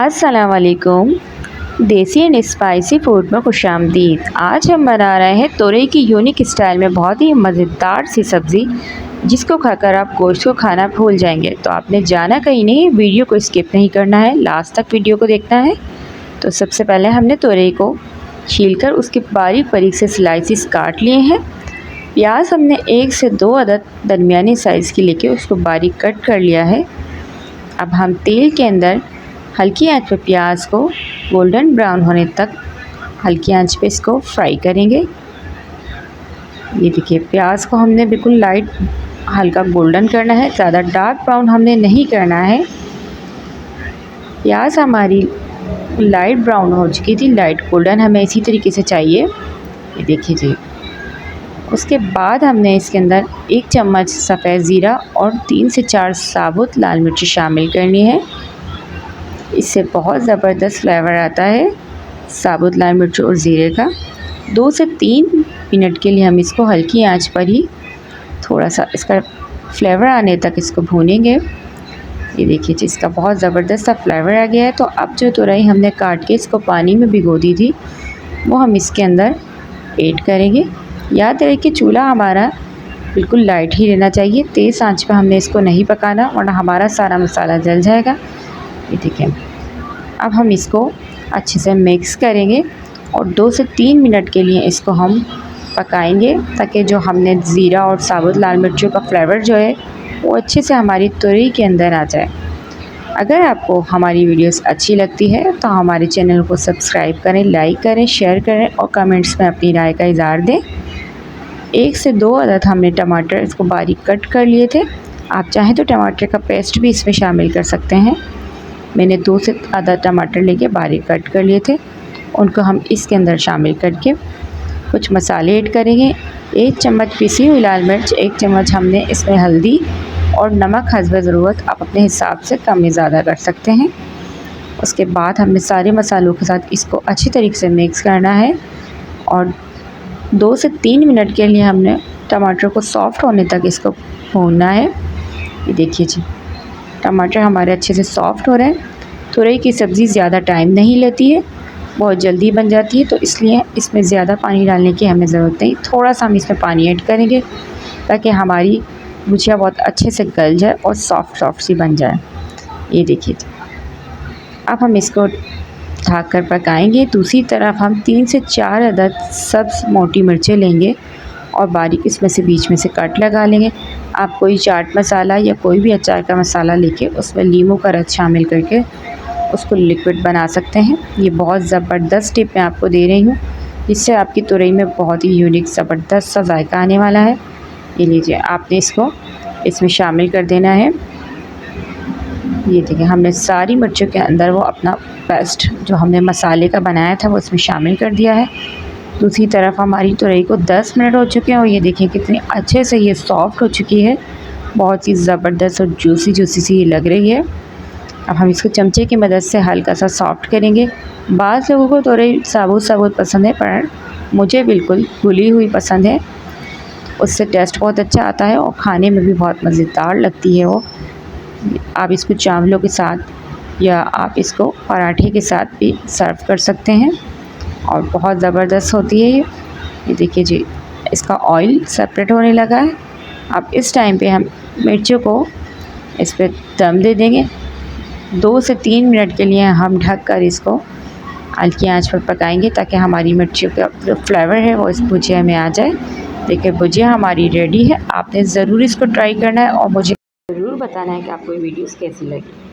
अस्सलाम वालेकुम। देसी एंड स्पाइसी फूड में खुशामदीद। आज हम बना रहे हैं तोरई की यूनिक स्टाइल में बहुत ही मज़ेदार सी सब्ज़ी, जिसको खाकर आप गोश्त को खाना भूल जाएंगे। तो आपने जाना कहीं नहीं, वीडियो को स्किप नहीं करना है, लास्ट तक वीडियो को देखना है। तो सबसे पहले हमने तोरई को छीलकर उसके बारीक बारीक से स्लाइसिस काट लिए हैं। प्याज हमने 1 से 2 अदद दरमियानी साइज़ की लेके उसको बारीक कट कर लिया है। अब हम तेल के अंदर हल्की आंच पे प्याज को गोल्डन ब्राउन होने तक हल्की आंच पे इसको फ्राई करेंगे। ये देखिए, प्याज को हमने बिल्कुल लाइट हल्का गोल्डन करना है, ज़्यादा डार्क ब्राउन हमने नहीं करना है। प्याज हमारी लाइट ब्राउन हो चुकी थी, लाइट गोल्डन हमें इसी तरीके से चाहिए। ये देखिए जी। उसके बाद हमने इसके अंदर 1 चम्मच सफ़ेद ज़ीरा और 3 से 4 साबुत लाल मिर्च शामिल करनी है। इससे बहुत ज़बरदस्त फ्लेवर आता है साबुत लाल मिर्च और ज़ीरे का। 2 से 3 मिनट के लिए हम इसको हल्की आंच पर ही थोड़ा सा इसका फ्लेवर आने तक इसको भूनेंगे। ये देखिए जी, इसका बहुत ज़बरदस्त सा फ्लेवर आ गया है। तो अब जो तुरई हमने काट के इसको पानी में भिगो दी थी, वो हम इसके अंदर ऐड करेंगे। याद रहे कि चूल्हा हमारा बिल्कुल लाइट ही रहना चाहिए, तेज़ आंच पे हमने इसको नहीं पकाना, वरना हमारा सारा मसाला जल जाएगा। ये देखिए, अब हम इसको अच्छे से मिक्स करेंगे और 2 से 3 मिनट के लिए इसको हम पकाएंगे, ताकि जो हमने ज़ीरा और साबुत लाल मिर्चों का फ्लेवर जो है वो अच्छे से हमारी तुरई के अंदर आ जाए। अगर आपको हमारी वीडियोस अच्छी लगती है तो हमारे चैनल को सब्सक्राइब करें, लाइक करें, शेयर करें और कमेंट्स में अपनी राय का इज़हार दें। 1 से 2 अदद हमने टमाटर इसको बारीक कट कर लिए थे। आप चाहें तो टमाटर का पेस्ट भी इसमें शामिल कर सकते हैं। मैंने 2 से आधा टमाटर लेके बारीक कट कर लिए थे, उनको हम इसके अंदर शामिल करके कुछ मसाले ऐड करेंगे। 1 चम्मच पिसी हुई लाल मिर्च, 1 चम्मच हमने इसमें हल्दी और नमक हस्ब ज़रूरत, आप अपने हिसाब से कम या ज़्यादा कर सकते हैं। उसके बाद हमने सारे मसालों के साथ इसको अच्छी तरीके से मिक्स करना है और 2 से 3 मिनट के लिए हमने टमाटर को सॉफ़्ट होने तक इसको भूनना है। ये देखिए जी, टमाटर हमारे अच्छे से सॉफ़्ट हो रहे हैं। तुरई की सब्ज़ी ज़्यादा टाइम नहीं लेती है, बहुत जल्दी बन जाती है, तो इसलिए इसमें ज़्यादा पानी डालने की हमें ज़रूरत नहीं। थोड़ा सा हम इसमें पानी ऐड करेंगे ताकि हमारी भुजिया बहुत अच्छे से गल जाए और सॉफ़्ट सी बन जाए। ये देखिए, अब हम इसको ढककर पकाएंगे। दूसरी तरफ हम 3 से 4 अदद सब्ज़ मोटी मिर्चें लेंगे और बारीक इसमें से बीच में से कट लगा लेंगे। आप कोई चाट मसाला या कोई भी अचार का मसाला लेके उसमें नींबू का रस शामिल करके उसको लिक्विड बना सकते हैं। ये बहुत ज़बरदस्त टिप मैं आपको दे रही हूँ, जिससे आपकी तुरई में बहुत ही यूनिक ज़बरदस्त सा जायका आने वाला है। ये लीजिए, आपने इसको इसमें शामिल कर देना है। ये देखिए, हमने सारी मिर्चों के अंदर वो अपना पेस्ट जो हमने मसाले का बनाया था वो इसमें शामिल कर दिया है। दूसरी तरफ हमारी तुरई को 10 मिनट हो चुके हैं और ये देखिए कितनी अच्छे से ये सॉफ़्ट हो चुकी है, बहुत ही ज़बरदस्त और जूसी सी ये लग रही है। अब हम इसको चमचे की मदद से हल्का सा सॉफ़्ट करेंगे। बाज़ लोगों को तुरई साबुत पसंद है, पर मुझे बिल्कुल घुली हुई पसंद है, उससे टेस्ट बहुत अच्छा आता है और खाने में भी बहुत मज़ेदार लगती है वो। आप इसको चावलों के साथ या आप इसको पराठे के साथ भी सर्व कर सकते हैं और बहुत ज़बरदस्त होती है ये। ये देखिए जी, इसका ऑयल सेपरेट होने लगा है। अब इस टाइम पे हम मिर्चों को इस पर दम दे देंगे। 2 से 3 मिनट के लिए हम ढककर इसको हल्की आंच पर पकाएंगे, ताकि हमारी मिर्चियों का जो फ्लेवर है वो इस भुजिया में आ जाए। देखिए, भुजिया हमारी रेडी है। आपने ज़रूर इसको ट्राई करना है और मुझे ज़रूर बताना है कि आपको ये वीडियोस कैसी लगी।